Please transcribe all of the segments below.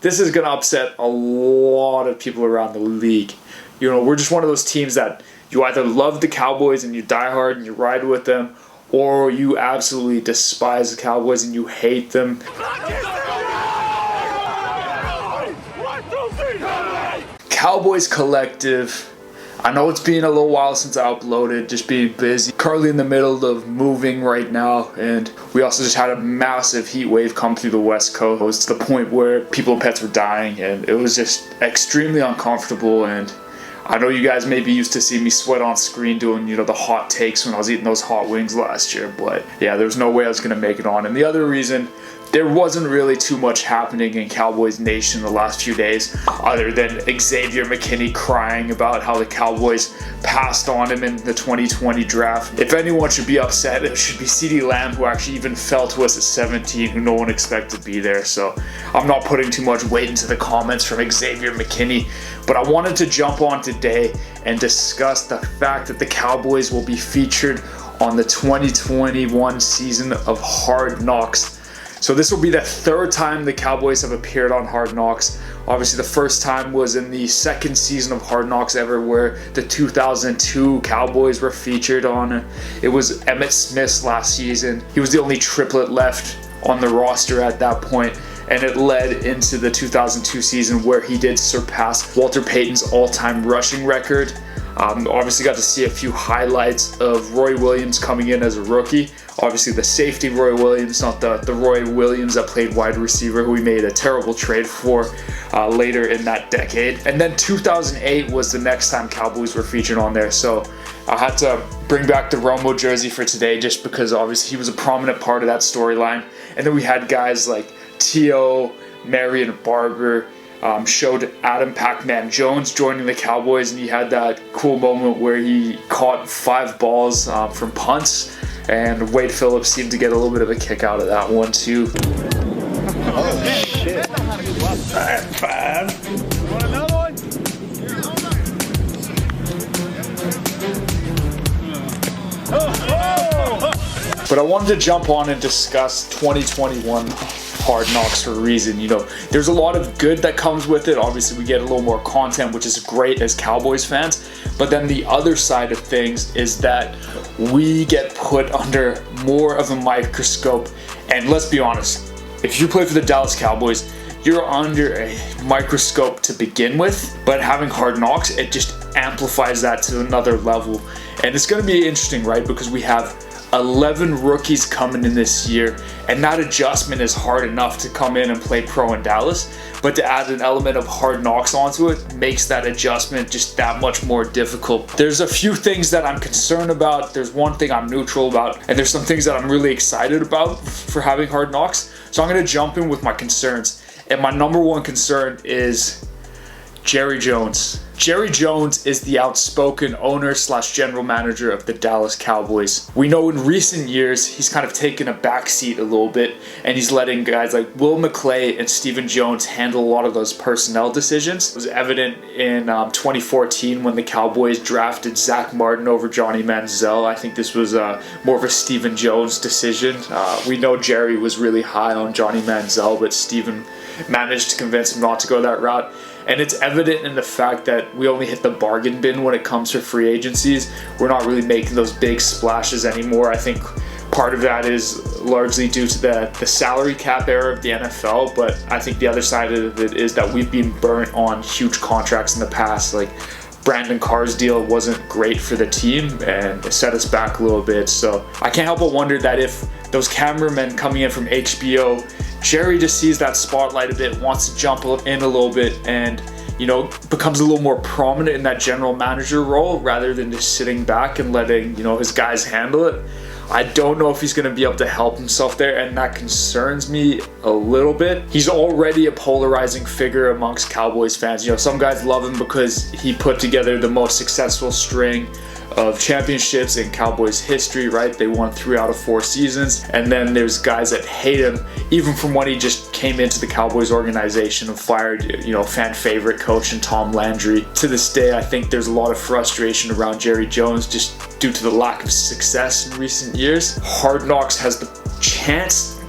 This is going to upset a lot of people around the league. You know, we're just one of those teams that you either love the Cowboys and you die hard and you ride with them, or you absolutely despise the Cowboys and you hate them. Cowboys Collective. I know it's been a little while since I uploaded, just being busy. Currently in the middle of moving right now, and we also just had a massive heat wave come through the West Coast to the point where people and pets were dying, and it was just extremely uncomfortable. And I know you guys may be used to seeing me sweat on screen doing, you know, the hot takes when I was eating those hot wings last year, but yeah, there was no way I was going to make it on. And the other reason, there wasn't really too much happening in Cowboys Nation the last few days other than Xavier McKinney crying about how the Cowboys passed on him in the 2020 draft. If anyone should be upset, it should be CeeDee Lamb, who actually even fell to us at 17, who no one expected to be there. So I'm not putting too much weight into the comments from Xavier McKinney, but I wanted to jump on today and discuss the fact that the Cowboys will be featured on the 2021 season of Hard Knocks. So this will be the third time the Cowboys have appeared on Hard Knocks. Obviously the first time was in the second season of Hard Knocks ever, where the 2002 Cowboys were featured on. It was Emmitt Smith's last season. He was the only triplet left on the roster at that point, and it led into the 2002 season where he did surpass Walter Payton's all-time rushing record. Obviously got to see a few highlights of Roy Williams coming in as a rookie. Obviously the safety Roy Williams, not the Roy Williams that played wide receiver, who we made a terrible trade for later in that decade. And then 2008 was the next time Cowboys were featured on there. So I had to bring back the Romo jersey for today just because obviously he was a prominent part of that storyline. And then we had guys like T.O., Marion Barber, showed Adam Pac-Man Jones joining the Cowboys, and he had that cool moment where he caught 5 balls from punts, and Wade Phillips seemed to get a little bit of a kick out of that one too. Oh shit. Alright, 5. Want another one? But I wanted to jump on and discuss 2021 Hard Knocks for a reason. You know, there's a lot of good that comes with it. Obviously we get a little more content, which is great as Cowboys fans, but then the other side of things is that we get put under more of a microscope. And let's be honest, if you play for the Dallas Cowboys, you're under a microscope to begin with, but having Hard Knocks, it just amplifies that to another level. And it's going to be interesting, right? Because we have 11 rookies coming in this year, and that adjustment is hard enough to come in and play pro in Dallas, but to add an element of Hard Knocks onto it makes that adjustment just that much more difficult. There's a few things that I'm concerned about, there's one thing I'm neutral about, and there's some things that I'm really excited about for having Hard Knocks. So I'm going to jump in with my concerns, and my number one concern is Jerry Jones. Jerry Jones is the outspoken owner / general manager of the Dallas Cowboys. We know in recent years he's kind of taken a backseat a little bit, and he's letting guys like Will McClay and Stephen Jones handle a lot of those personnel decisions. It was evident in 2014 when the Cowboys drafted Zach Martin over Johnny Manziel. I think this was more of a Stephen Jones decision. We know Jerry was really high on Johnny Manziel, but Stephen managed to convince him not to go that route. And it's evident in the fact that we only hit the bargain bin when it comes to free agencies. We're not really making those big splashes anymore. I think part of that is largely due to the salary cap era of the NFL, but I think the other side of it is that we've been burnt on huge contracts in the past. Like Brandon Carr's deal wasn't great for the team and it set us back a little bit. So I can't help but wonder that if those cameramen coming in from HBO, Jerry just sees that spotlight a bit, wants to jump in a little bit, and you know, becomes a little more prominent in that general manager role rather than just sitting back and letting, you know, his guys handle it. I don't know if he's going to be able to help himself there, and that concerns me a little bit. He's already a polarizing figure amongst Cowboys fans. You know, some guys love him because he put together the most successful string of championships in Cowboys history, right? They won 3 out of 4 seasons. And then there's guys that hate him, even from when he just came into the Cowboys organization and fired, you know, fan favorite coach and Tom Landry. To this day, I think there's a lot of frustration around Jerry Jones just due to the lack of success in recent years. Hard Knocks has the chance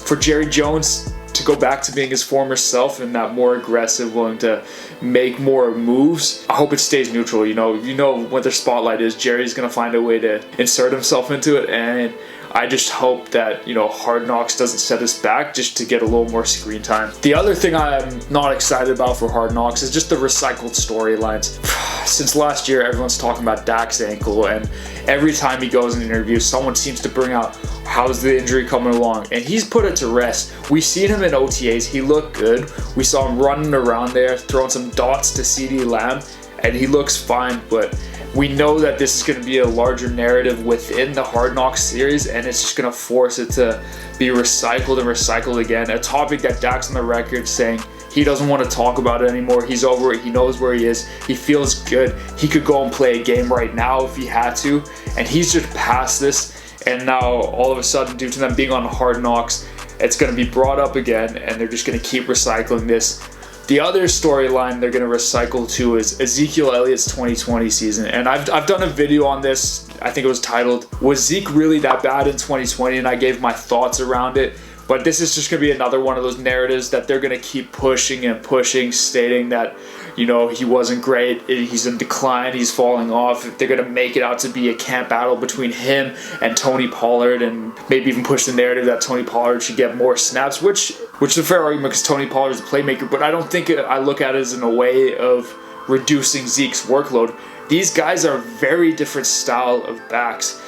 for Jerry Jones to go back to being his former self and that more aggressive, willing to make more moves. I hope it stays neutral. You know what their spotlight is. Jerry's gonna find a way to insert himself into it, and I just hope that, Hard Knocks doesn't set us back just to get a little more screen time. The other thing I'm not excited about for Hard Knocks is just the recycled storylines. Since last year, everyone's talking about Dak's ankle, and every time he goes in an interview, someone seems to bring out, how's the injury coming along? And he's put it to rest. We've seen him in OTAs. He looked good. We saw him running around there, throwing some dots to CeeDee Lamb, and he looks fine, but we know that this is going to be a larger narrative within the Hard Knocks series, and it's just going to force it to be recycled and recycled again. A topic that Dak's on the record saying he doesn't want to talk about it anymore. He's over it. He knows where he is. He feels good. He could go and play a game right now if he had to, and he's just past this. And now, all of a sudden, due to them being on Hard Knocks, it's going to be brought up again, and they're just going to keep recycling this. The other storyline they're going to recycle too is Ezekiel Elliott's 2020 season. And I've done a video on this. I think it was titled, Was Zeke Really That Bad in 2020? And I gave my thoughts around it. But this is just going to be another one of those narratives that they're going to keep pushing and pushing, stating that, he wasn't great, he's in decline, he's falling off. They're going to make it out to be a camp battle between him and Tony Pollard, and maybe even push the narrative that Tony Pollard should get more snaps, which is a fair argument because Tony Pollard is a playmaker, but I don't think I look at it as in a way of reducing Zeke's workload. These guys are very different style of backs.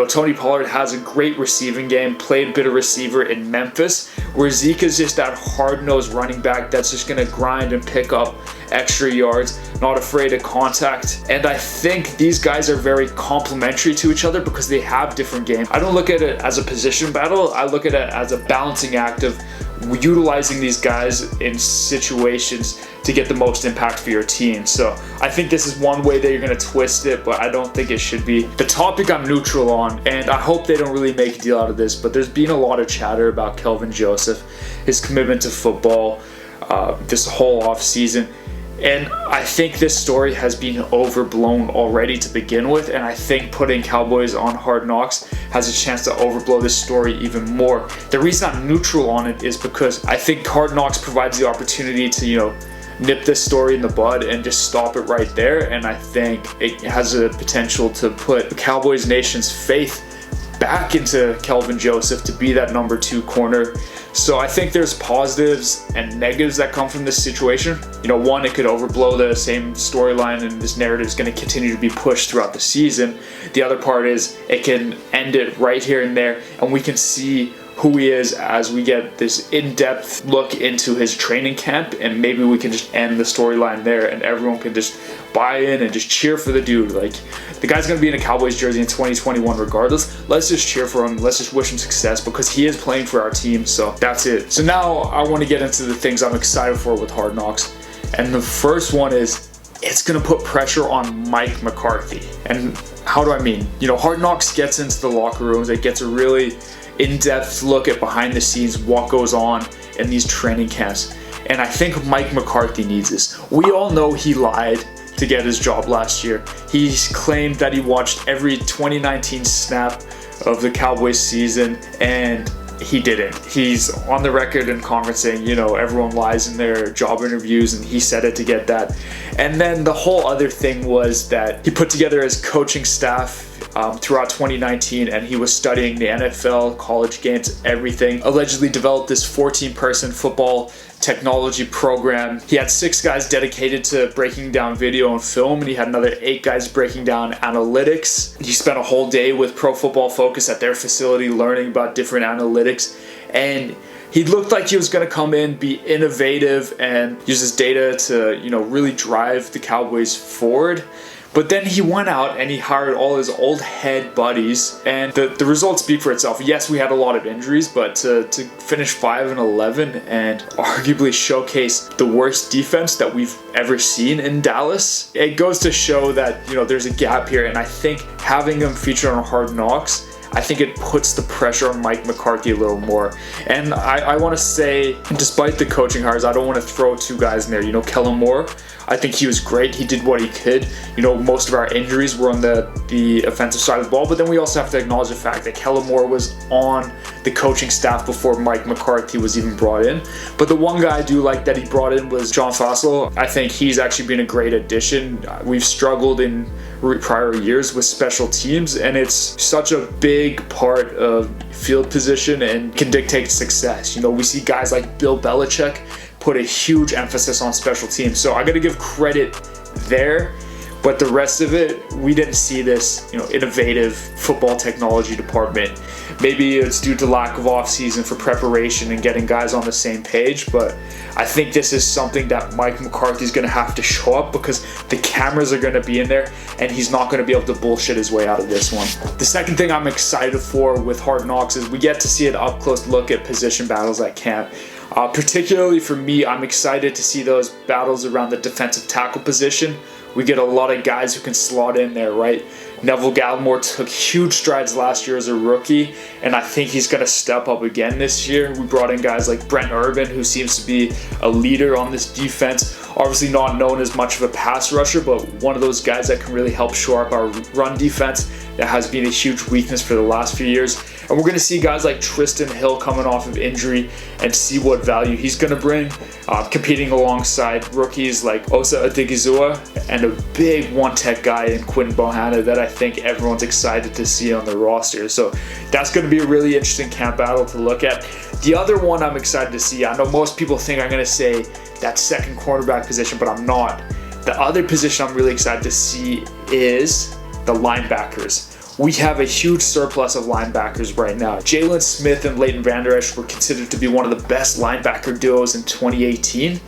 Tony Pollard has a great receiving game, played a bit of receiver in Memphis, where Zeke is just that hard-nosed running back that's just going to grind and pick up extra yards, not afraid of contact. And I think these guys are very complementary to each other because they have different games. I don't look at it as a position battle. I look at it as a balancing act of utilizing these guys in situations to get the most impact for your team. So I think this is one way that you're going to twist it, but I don't think it should be. The topic I'm neutral on, and I hope they don't really make a deal out of this, but there's been a lot of chatter about Kelvin Joseph, his commitment to football, this whole off season. And I think this story has been overblown already to begin with, and I think putting Cowboys on Hard Knocks has a chance to overblow this story even more. The reason I'm neutral on it is because I think Hard Knocks provides the opportunity to, nip this story in the bud and just stop it right there, and I think it has a potential to put the Cowboys Nation's faith back into Kelvin Joseph to be that number 2 corner. So I think there's positives and negatives that come from this situation. One, it could overblow the same storyline and this narrative is going to continue to be pushed throughout the season. The other part is it can end it right here and there, and we can see who he is as we get this in-depth look into his training camp, and maybe we can just end the storyline there and everyone can just buy in and just cheer for the dude. Like, the guy's going to be in a Cowboys jersey in 2021 regardless. Let's just cheer for him. Let's just wish him success because he is playing for our team. So that's it. So now I want to get into the things I'm excited for with Hard Knocks. And the first one is it's going to put pressure on Mike McCarthy. And how do I mean? Hard Knocks gets into the locker rooms. It gets a really in-depth look at behind the scenes, what goes on in these training camps. And I think Mike McCarthy needs this. We all know he lied to get his job last year. He claimed that he watched every 2019 snap of the Cowboys season, and he didn't. He's on the record in conference saying, everyone lies in their job interviews, and he said it to get that. And then the whole other thing was that he put together his coaching staff throughout 2019, and he was studying the NFL, college games, everything. Allegedly developed this 14-person football technology program. He had 6 guys dedicated to breaking down video and film, and he had another 8 guys breaking down analytics. He spent a whole day with Pro Football Focus at their facility learning about different analytics, and he looked like he was going to come in, be innovative, and use his data to, really drive the Cowboys forward. But then he went out and he hired all his old head buddies, and the results speak for itself. Yes, we had a lot of injuries, but to finish 5-11 and arguably showcase the worst defense that we've ever seen in Dallas, it goes to show that, there's a gap here. And I think having him featured on Hard Knocks, I think it puts the pressure on Mike McCarthy a little more. And I want to say, despite the coaching hires, I don't want to throw 2 guys in there. Kellen Moore, I think he was great. He did what he could. Most of our injuries were on the offensive side of the ball, but then we also have to acknowledge the fact that Kellen Moore was on the the coaching staff before Mike McCarthy was even brought in. But the one guy I do like that he brought in was John Fassel. I think he's actually been a great addition. We've struggled in prior years with special teams, and it's such a big part of field position and can dictate success. You know, we see guys like Bill Belichick put a huge emphasis on special teams. So I got to give credit there. But the rest of it, we didn't see this, innovative football technology department. Maybe it's due to lack of off-season for preparation and getting guys on the same page, but I think this is something that Mike McCarthy's going to have to show up, because the cameras are going to be in there and he's not going to be able to bullshit his way out of this one. The second thing I'm excited for with Hard Knocks is we get to see an up-close look at position battles at camp. Particularly for me, I'm excited to see those battles around the defensive tackle position. We get a lot of guys who can slot in there, right? Neville Gallimore took huge strides last year as a rookie, and I think he's going to step up again this year. We brought in guys like Brent Urban, who seems to be a leader on this defense. Obviously not known as much of a pass rusher, but one of those guys that can really help shore up our run defense that has been a huge weakness for the last few years. And we're going to see guys like Tristan Hill coming off of injury and see what value he's going to bring, competing alongside rookies like Osa Odigizua and a big one-tech guy in Quinn Bohanna that I think everyone's excited to see on the roster. So that's going to be a really interesting camp battle to look at. The other one I'm excited to see, I know most people think I'm going to say that second cornerback position, but I'm not. The other position I'm really excited to see is the linebackers. We have a huge surplus of linebackers right now. Jalen Smith and Leighton Vander Esch were considered to be one of the best linebacker duos in 2018,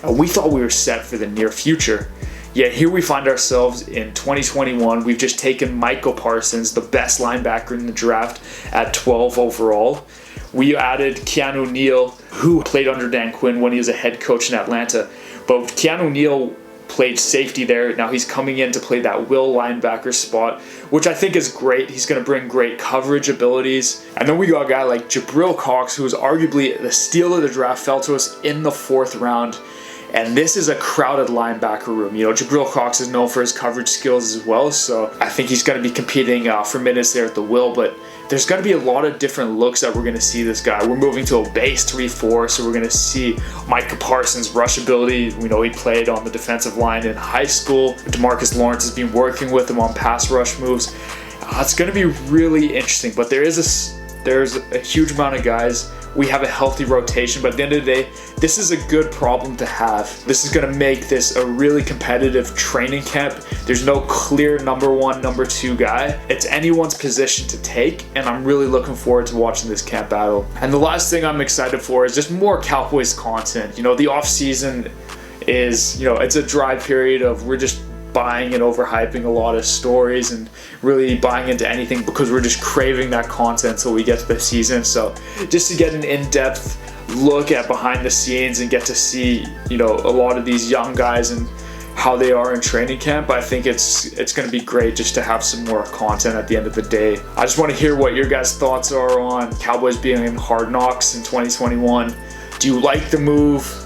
and we thought we were set for the near future. Yet here we find ourselves in 2021. We've just taken Michael Parsons, the best linebacker in the draft, at 12 overall. We added Keanu Neal, who played under Dan Quinn when he was a head coach in Atlanta. But Keanu Neal played safety there. Now he's coming in to play that will linebacker spot, which I think is great. He's going to bring great coverage abilities. And then we got a guy like Jabril Cox, who was arguably the steal of the draft, fell to us in the 4th round. And this is a crowded linebacker room. Jabril Cox is known for his coverage skills as well, so I think he's going to be competing for minutes there at the will. But there's going to be a lot of different looks that we're going to see this guy. We're moving to a base 3-4, so we're going to see Micah Parsons' rush ability. We know he played on the defensive line in high school. DeMarcus Lawrence has been working with him on pass rush moves. It's going to be really interesting, but there's a huge amount of guys. We have a healthy rotation, but at the end of the day, this is a good problem to have. This is going to make this a really competitive training camp. There's no clear number 1, number 2 guy. It's anyone's position to take, and I'm really looking forward to watching this camp battle. And the last thing I'm excited for is just more Cowboys content. The off season is, it's a dry period of we're just buying and overhyping a lot of stories and really buying into anything because we're just craving that content until we get to the season. So just to get an in-depth look at behind the scenes and get to see, a lot of these young guys and how they are in training camp, I think it's going to be great just to have some more content at the end of the day. I just want to hear what your guys' thoughts are on Cowboys being in Hard Knocks in 2021. Do you like the move?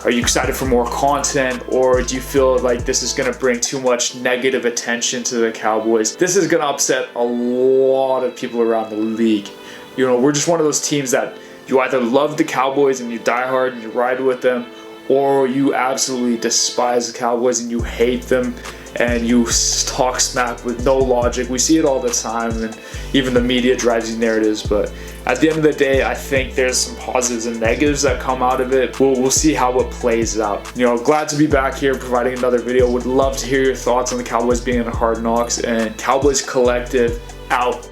Are you excited for more content, or do you feel like this is going to bring too much negative attention to the Cowboys? This is going to upset a lot of people around the league. We're just one of those teams that you either love the Cowboys and you die hard and you ride with them, or you absolutely despise the Cowboys and you hate them and you talk smack with no logic. We see it all the time, and even the media drives these narratives, but at the end of the day, I think there's some positives and negatives that come out of it. We'll see how it plays out. Glad to be back here providing another video. Would love to hear your thoughts on the Cowboys being in Hard Knocks, and Cowboys Collective out.